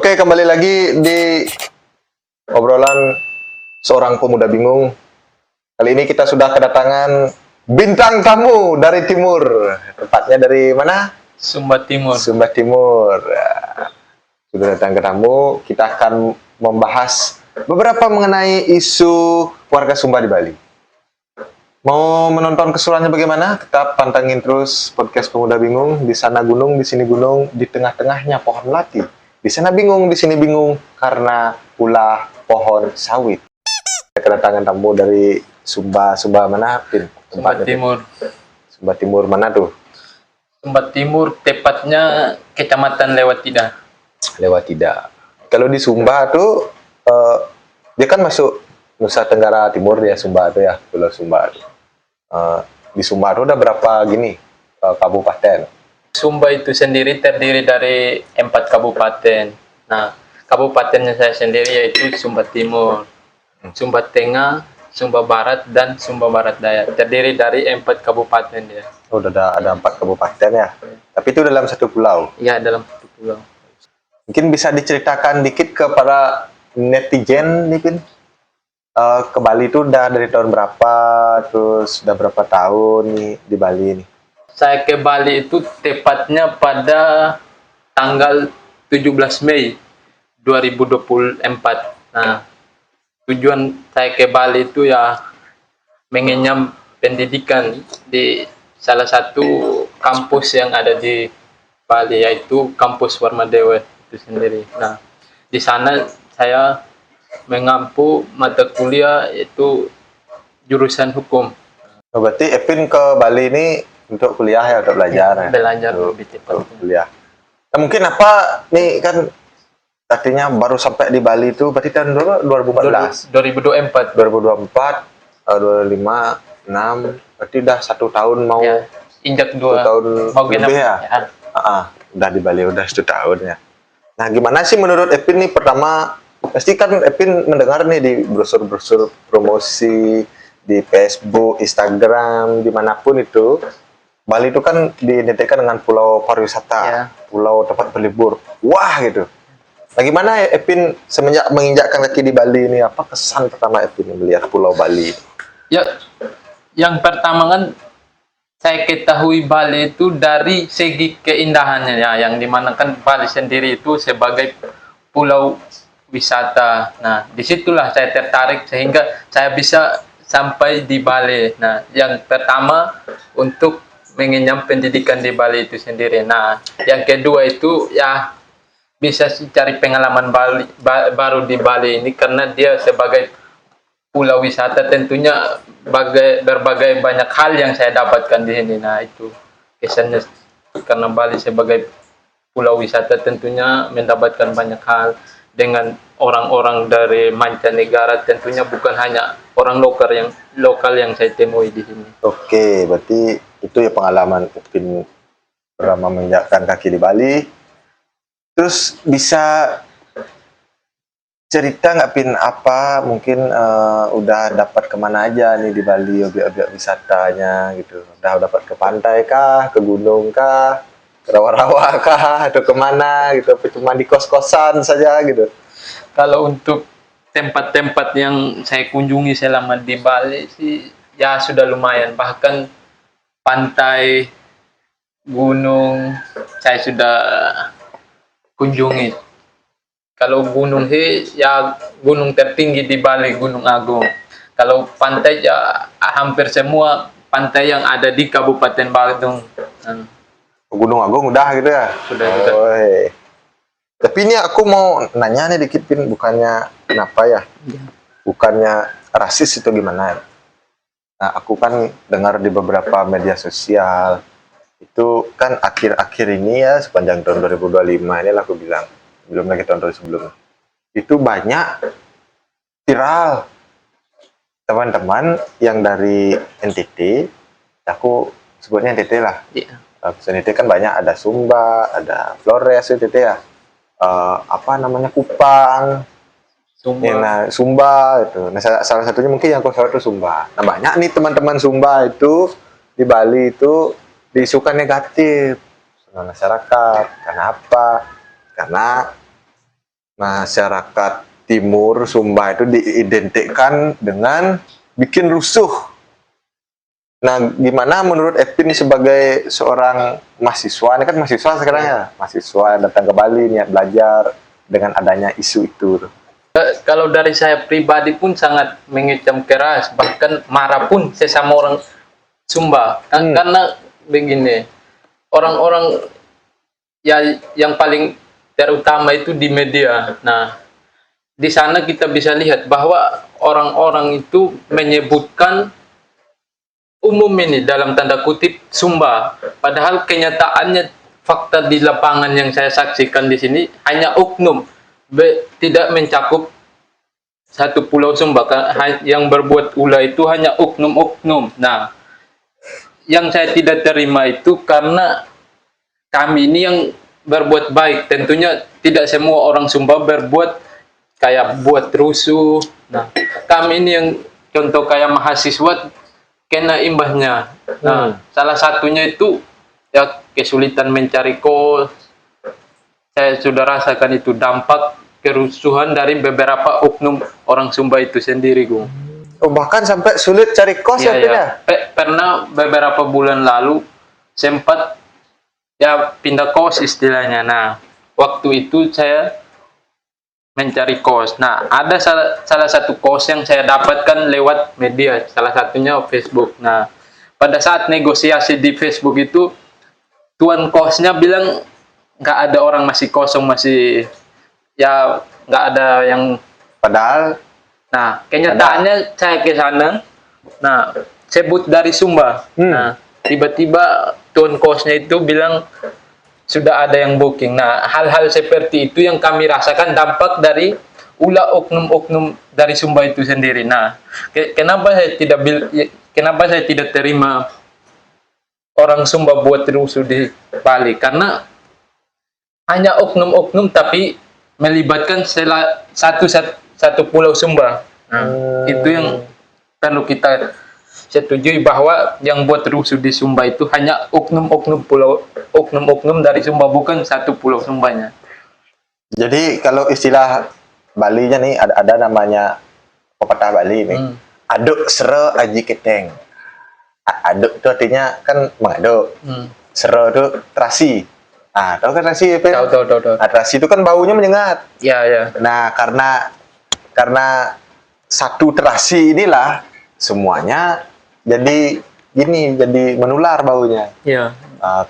Oke, kembali lagi di obrolan seorang pemuda bingung. Kali ini kita sudah kedatangan bintang tamu dari timur. Tepatnya dari mana? Sumba Timur. Sumba Timur. Ya, sudah datang ke tamu, kita akan membahas beberapa mengenai isu warga Sumba di Bali. Mau menonton keseruannya bagaimana? Tetap pantengin terus podcast Pemuda Bingung. Di sana gunung, di sini gunung, di tengah-tengahnya pohon melati. Di sana bingung, di sini bingung, karena pula pohon sawit. Kedatangan tamu dari Sumba. Sumba mana, Pin? Sumba Timur. Sumba Timur mana tuh? Sumba Timur, tepatnya Kecamatan Lewatida. Lewatida. Kalau di Sumba tuh, dia kan masuk Nusa Tenggara Timur ya, Sumba tuh ya, Pulau Sumba tuh. Di Sumba tuh udah berapa gini kabupaten? Sumba itu sendiri terdiri dari 4 kabupaten. Nah, kabupatennya saya sendiri yaitu Sumba Timur, Sumba Tengah, Sumba Barat, dan Sumba Barat Daya. Terdiri dari 4 kabupaten ya. Oh, udah ada 4 kabupaten ya. Tapi itu dalam satu pulau. Iya, dalam satu pulau. Mungkin bisa diceritakan dikit ke para netizen nih, Pin. Ke Bali itu udah dari tahun berapa? Terus udah berapa tahun nih di Bali ini? Saya ke Bali itu tepatnya pada tanggal 17 Mei 2024. Nah, tujuan saya ke Bali itu ya mengenyam pendidikan di salah satu kampus yang ada di Bali, yaitu kampus Warmadewa itu sendiri. Nah, di sana saya mengampu mata kuliah itu jurusan hukum. Oh, berarti Epin ke Bali ini untuk kuliah ya, untuk belajar ya? Belajar untuk lebih tepat. kuliah. Nah, mungkin apa nih kan artinya baru sampai di Bali itu berarti tahun 2014, 2024. 2024, 25, 6, berarti udah 1 tahun mau Ya, injak 1 2 tahun mau genap lebih ya? Udah di Bali udah 1 tahun ya. Nah, gimana sih menurut Epin nih? Pertama, pasti kan Epin mendengar nih di brosur-brosur promosi di Facebook, Instagram, dimanapun itu, Bali itu kan diidentikan dengan pulau pariwisata, Ya. pulau tempat berlibur. Wah gitu. Bagaimana Epin semenjak menginjakkan kaki di Bali ini? Apa kesan pertama Epin melihat Pulau Bali? Ya, yang pertama kan saya ketahui Bali itu dari segi keindahannya ya, yang dimana kan Bali sendiri itu sebagai pulau wisata. Nah, disitulah saya tertarik sehingga saya bisa sampai di Bali. Nah, yang pertama untuk mengenyam pendidikan di Bali itu sendiri. Nah, yang kedua itu ya bisa sih cari pengalaman baru di Bali ini, karena dia sebagai pulau wisata tentunya berbagai banyak hal yang saya dapatkan di sini. Nah, itu kesannya, karena Bali sebagai pulau wisata tentunya mendapatkan banyak hal dengan orang-orang dari mancanegara, tentunya bukan hanya orang lokal yang saya temui di sini. Oke, berarti itu ya pengalaman Epin pertama menginjakkan kaki di Bali. Terus bisa cerita nggak, Pin, apa mungkin udah dapat kemana aja nih di Bali, objek-objek wisatanya gitu? Udah dapat ke pantai kah, ke gunung kah, ke rawa-rawa kah, atau kemana gitu? Apa cuma di kos-kosan saja gitu? Kalau untuk tempat-tempat yang saya kunjungi selama di Bali sih ya sudah lumayan, bahkan pantai, gunung saya sudah kunjungi. Kalau gunung sih ya gunung tertinggi di Bali, Gunung Agung. Kalau pantai ya hampir semua pantai yang ada di Kabupaten Badung. Gunung Agung udah gitu ya? Sudah. Tapi ini aku mau nanya nih dikit, Pin, bukannya kenapa ya? Bukannya rasis itu gimana? Nah, aku kan dengar di beberapa media sosial, itu kan akhir-akhir ini ya, sepanjang tahun 2025 ini lah aku bilang, belum lagi tahun-tahun sebelumnya, itu banyak viral teman-teman yang dari NTT, aku sebutnya NTT lah. Iya. NTT kan banyak, ada Sumba, ada Flores NTT ya, apa namanya, Kupang, Sumba. ya, nah Sumba itu. Nah, salah satunya mungkin yang aku tahu itu Sumba. Nah, banyak nih teman-teman Sumba itu di Bali itu diisukan negatif sama masyarakat. Kenapa? Karena masyarakat timur Sumba itu diidentikan dengan bikin rusuh. Nah, gimana menurut Epin sebagai seorang mahasiswa, ini kan mahasiswa sekarang ya, mahasiswa datang ke Bali niat belajar dengan adanya isu itu. Kalau dari saya pribadi pun sangat mengecam keras, bahkan marah pun sesama orang Sumba. Karena begini, orang-orang ya yang paling terutama itu di media. Nah, di sana kita bisa lihat bahwa orang-orang itu menyebutkan umum ini dalam tanda kutip Sumba, padahal kenyataannya fakta di lapangan yang saya saksikan di sini hanya oknum, tidak mencakup satu pulau Sumba. Yang berbuat ulah itu hanya oknum-oknum. Nah, yang saya tidak terima itu karena kami ini yang berbuat baik, tentunya tidak semua orang Sumba berbuat kayak buat rusuh. Nah, kami ini yang contoh kayak mahasiswa kena imbasnya. Nah, salah satunya itu ya kesulitan mencari kos. Saya sudah rasakan itu dampak kerusuhan dari beberapa oknum orang Sumba itu sendiri, Gung. Oh, bahkan sampai sulit cari kos ya, Pin ya? Pernah beberapa bulan lalu sempat ya pindah kos istilahnya. Nah, waktu itu saya mencari kos. Nah, ada salah satu kos yang saya dapatkan lewat media, salah satunya Facebook. Nah, pada saat negosiasi di Facebook itu, tuan kosnya bilang nggak ada orang, masih kosong, masih ya nggak ada yang. Padahal, nah kenyataannya saya ke sana, nah sebut dari Sumba. Nah, tiba-tiba tuan kosnya itu bilang sudah ada yang booking. Nah, hal-hal seperti itu yang kami rasakan dampak dari ulah oknum-oknum dari Sumba itu sendiri. Nah, kenapa saya tidak terima orang Sumba buat rusuh di Bali? Karena hanya oknum-oknum tapi melibatkan satu pulau Sumba. Nah, itu yang perlu kita setujui, bahwa yang buat rusuh di Sumba itu hanya oknum-oknum dari Sumba, bukan satu pulau Sumbanya. jadi kalau istilah Balinya nih ada namanya pepatah Bali nih. Aduk sere aji keteng. Aduk itu artinya kan mengaduk. Sere itu terasi. Ah, tahu kan terasi, Pin? Tahu. Nah, terasi itu kan baunya menyengat. Ya. Nah, karena satu terasi inilah semuanya jadi menular baunya. Ya.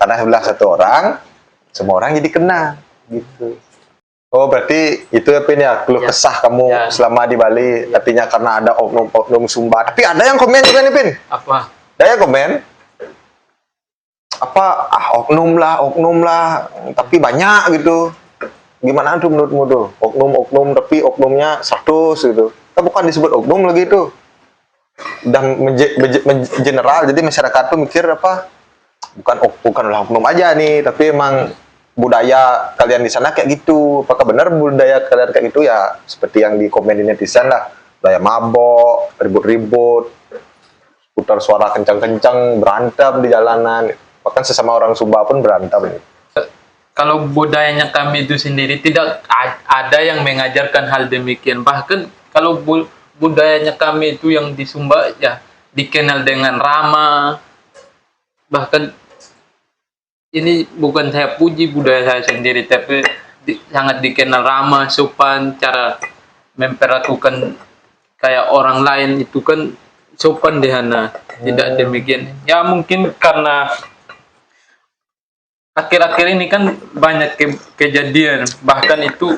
Karena sebelah satu orang, semua orang jadi kena gitu. Oh, berarti itu ya, Pin ya, keluh kesah kamu selama di Bali, artinya karena ada oknum-oknum Sumba. Tapi ada yang komen juga nih, Pin. Apa? Ada yang komen apa, oknum lah, tapi banyak gitu. Gimana tuh menurutmu tuh? Oknum tapi oknumnya 100 gitu. Kan bukan disebut oknum lagi itu. Udah general, jadi masyarakat tuh mikir apa? Bukanlah oknum aja nih, tapi emang budaya kalian di sana kayak gitu. Apakah benar budaya kalian kayak gitu ya? Seperti yang di komen di netizen lah. Budaya mabok, ribut-ribut, putar suara kencang-kencang, berantem di jalanan. Bahkan sesama orang Sumba pun berantem. Kalau budayanya kami itu sendiri tidak ada yang mengajarkan hal demikian. Bahkan kalau budayanya kami itu yang di Sumba ya dikenal dengan ramah. Bahkan ini bukan saya puji budaya saya sendiri, tapi sangat dikenal ramah, sopan, cara memperlakukan kayak orang lain itu kan sopan di sana. Tidak demikian. Ya mungkin karena akhir-akhir ini kan banyak kejadian, bahkan itu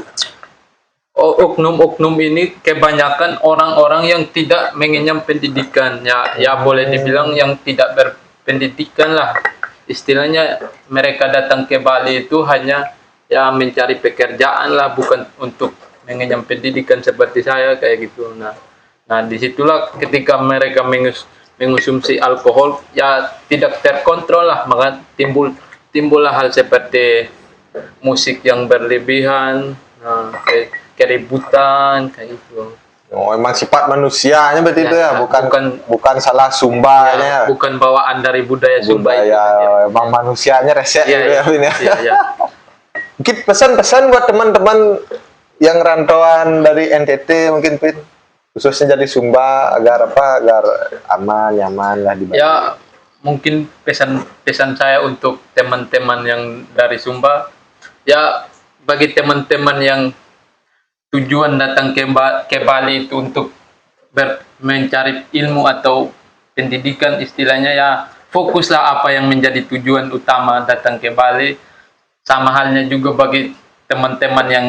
oknum-oknum ini kebanyakan orang-orang yang tidak mengenyam pendidikan, ya boleh dibilang yang tidak berpendidikan lah istilahnya. Mereka datang ke Bali itu hanya ya mencari pekerjaan lah, bukan untuk mengenyam pendidikan seperti saya kayak gitu. Nah disitulah ketika mereka mengonsumsi alkohol ya tidak terkontrol lah, maka timbullah hal seperti musik yang berlebihan, keributan kayak gitu. Oh, emang sifat manusianya berarti itu ya, bukan salah Sumbanya. Ya, bukan bawaan dari budaya Sumba. Emang manusianya resek gitu ya, Vin ya. Iya. Mungkin pesan-pesan buat teman-teman yang rantauan dari NTT mungkin Pin, khususnya jadi Sumba agar aman nyaman lah di Bali. Ya, mungkin pesan saya untuk teman-teman yang dari Sumba, ya bagi teman-teman yang tujuan datang ke Bali itu untuk mencari ilmu atau pendidikan istilahnya, ya fokuslah apa yang menjadi tujuan utama datang ke Bali. Sama halnya juga bagi teman-teman yang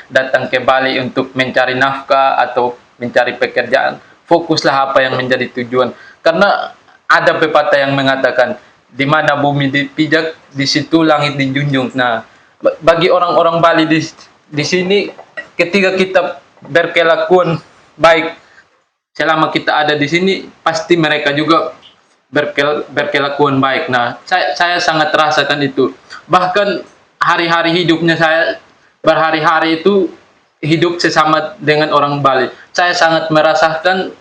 datang ke Bali untuk mencari nafkah atau mencari pekerjaan, fokuslah apa yang menjadi tujuan. Karena ada pepatah yang mengatakan, di mana bumi dipijak, di situ langit dijunjung. Nah, bagi orang-orang Bali di sini, ketika kita berkelakuan baik selama kita ada di sini, pasti mereka juga berkelakuan baik. Nah, saya sangat rasakan itu. Bahkan hari-hari hidupnya saya berhari-hari itu hidup sesama dengan orang Bali. Saya sangat merasakan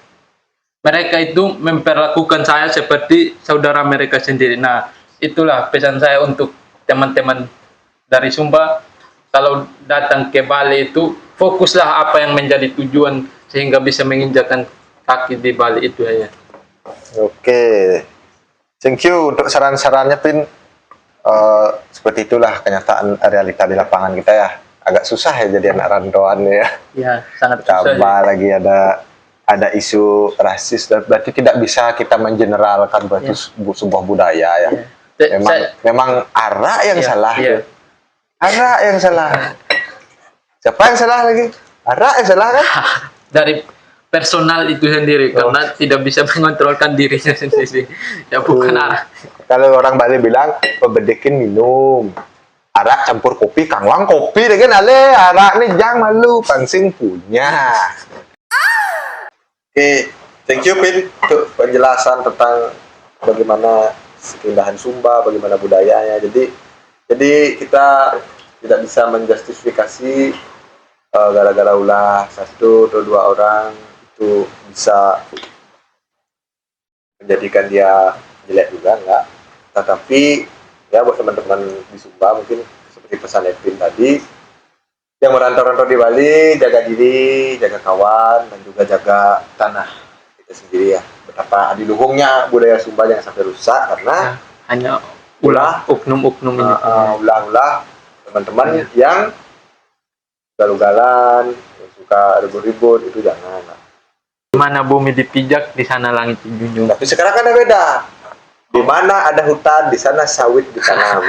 mereka itu memperlakukan saya seperti saudara mereka sendiri. Nah, itulah pesan saya untuk teman-teman dari Sumba. Kalau datang ke Bali itu, fokuslah apa yang menjadi tujuan sehingga bisa menginjakan kaki di Bali itu ya. Oke, thank you untuk saran-sarannya Pin. Seperti itulah kenyataan realita di lapangan kita ya. Agak susah ya jadi anak rantauan ya. Ya, sangat susah. Tambah lagi ada isu rasis, berarti tidak bisa kita mengeneralkan berarti sebuah budaya ya. Memang Ara yang salah. Ya. Ara yang salah. Siapa yang salah lagi? Ara yang salah kan? Dari personal itu sendiri, karena tidak bisa mengontrolkan dirinya sendiri. Ya bukan Ara. Kalau orang Bali bilang pebedekin minum. Arak campur kopi, kangwang kopi dengan ale arak nih jangan malu, pangsing punya. Oke, thank you Pin untuk penjelasan tentang bagaimana keindahan Sumba, bagaimana budayanya. Jadi kita tidak bisa menjustifikasi gara-gara ulah satu atau dua orang itu bisa menjadikan dia jelek juga, enggak. Tetapi ya buat teman-teman di Sumba mungkin seperti pesan Edwin tadi, yang merantau-rantau di Bali, jaga diri, jaga kawan, dan juga jaga tanah kita sendiri ya. Betapa adiluhungnya budaya Sumba jangan sampai rusak karena hanya ulah oknum-oknum ini. Ulah teman-teman yang galugalan, yang suka ribut-ribut itu jangan. Di mana bumi dipijak, di sana langit dijunjung. Tapi sekarang kan ada beda. Di mana ada hutan, di sana sawit ditanam.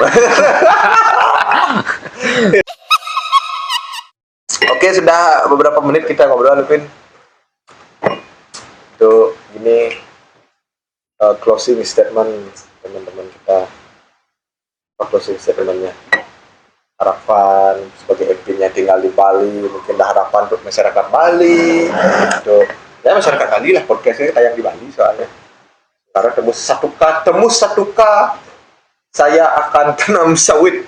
Oke, sudah beberapa menit kita ngobrol, Pin. Itu gini closing statement teman-teman kita. Closing statementnya. Harapan sebagai MP-nya tinggal di Bali, mungkin ada harapan untuk masyarakat Bali. Untuk ya masyarakat Bali lah, podcastnya tayang di Bali soalnya. Karena tembus 1K, saya akan tanam sawit.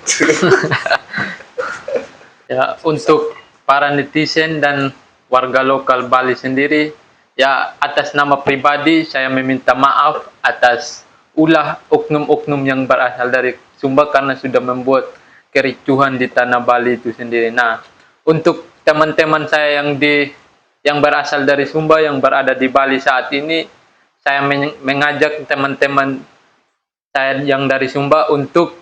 Ya, untuk para netizen dan warga lokal Bali sendiri, ya atas nama pribadi saya meminta maaf atas ulah oknum-oknum yang berasal dari Sumba karena sudah membuat kericuhan di tanah Bali itu sendiri. Nah, untuk teman-teman saya yang berasal dari Sumba yang berada di Bali saat ini, saya mengajak teman-teman saya yang dari Sumba untuk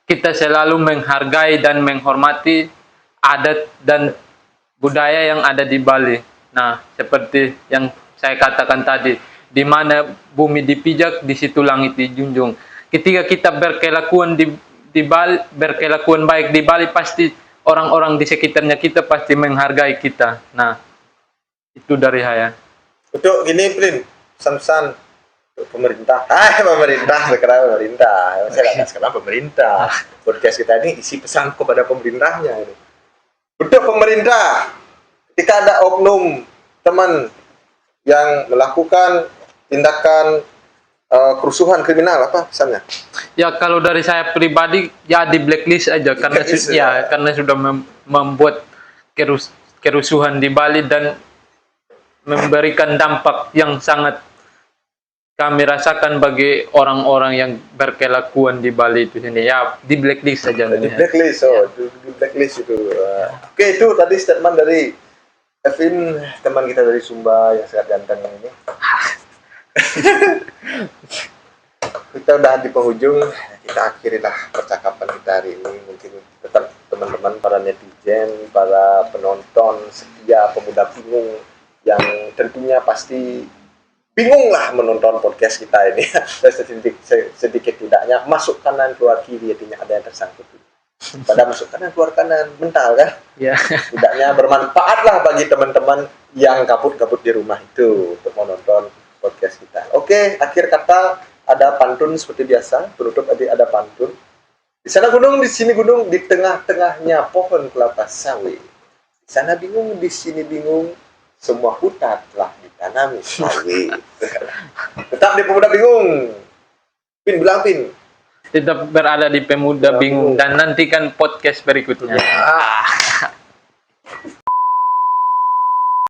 kita selalu menghargai dan menghormati adat dan budaya yang ada di Bali. Nah, seperti yang saya katakan tadi, di mana bumi dipijak, di situ langit dijunjung. Ketika kita berkelakuan di Bali, berkelakuan baik di Bali, pasti orang-orang di sekitarnya kita pasti menghargai kita. Nah, itu dari saya. Untuk gini, Prin, pesan-pesan untuk pemerintah. Sekarang pemerintah. Saya katakan sekarang pemerintah. Podcast kita ini isi pesan kepada pemerintahnya ini. Untuk pemerintah, ketika ada oknum teman yang melakukan tindakan kerusuhan kriminal, apa pesannya? Ya kalau dari saya pribadi ya di blacklist aja karena karena sudah membuat kerusuhan di Bali dan memberikan dampak yang sangat kami rasakan bagi orang-orang yang berkelakuan di Bali itu sini ya di blacklist saja Di ya. blacklist, di blacklist itu. Oke, itu tadi statement dari Evin, teman kita dari Sumba yang sangat ganteng ini. Kita udah di penghujung, kita akhirilah percakapan kita hari ini. Mungkin tetap teman-teman para netizen, para penonton setia pemuda bingung yang tentunya pasti bingung lah menonton podcast kita ini. Dan sedikit tidaknya masuk kanan keluar kiri, artinya ada yang tersangkut. Pada masuk kanan keluar kanan mental kan, Ya. tidaknya bermanfaat lah bagi teman-teman yang kabut-kabut di rumah itu untuk menonton podcast kita. Oke, akhir kata ada pantun seperti biasa, penutup tadi ada pantun. Di sana gunung, di sini gunung, di tengah-tengahnya pohon kelapa sawit. Di sana bingung, di sini bingung, semua hutan telah ditanami sawit. Tetap di pemuda bingung. Pin bilang Pin. Tetap berada di Pemuda Bingung dan nantikan podcast berikutnya. Ah.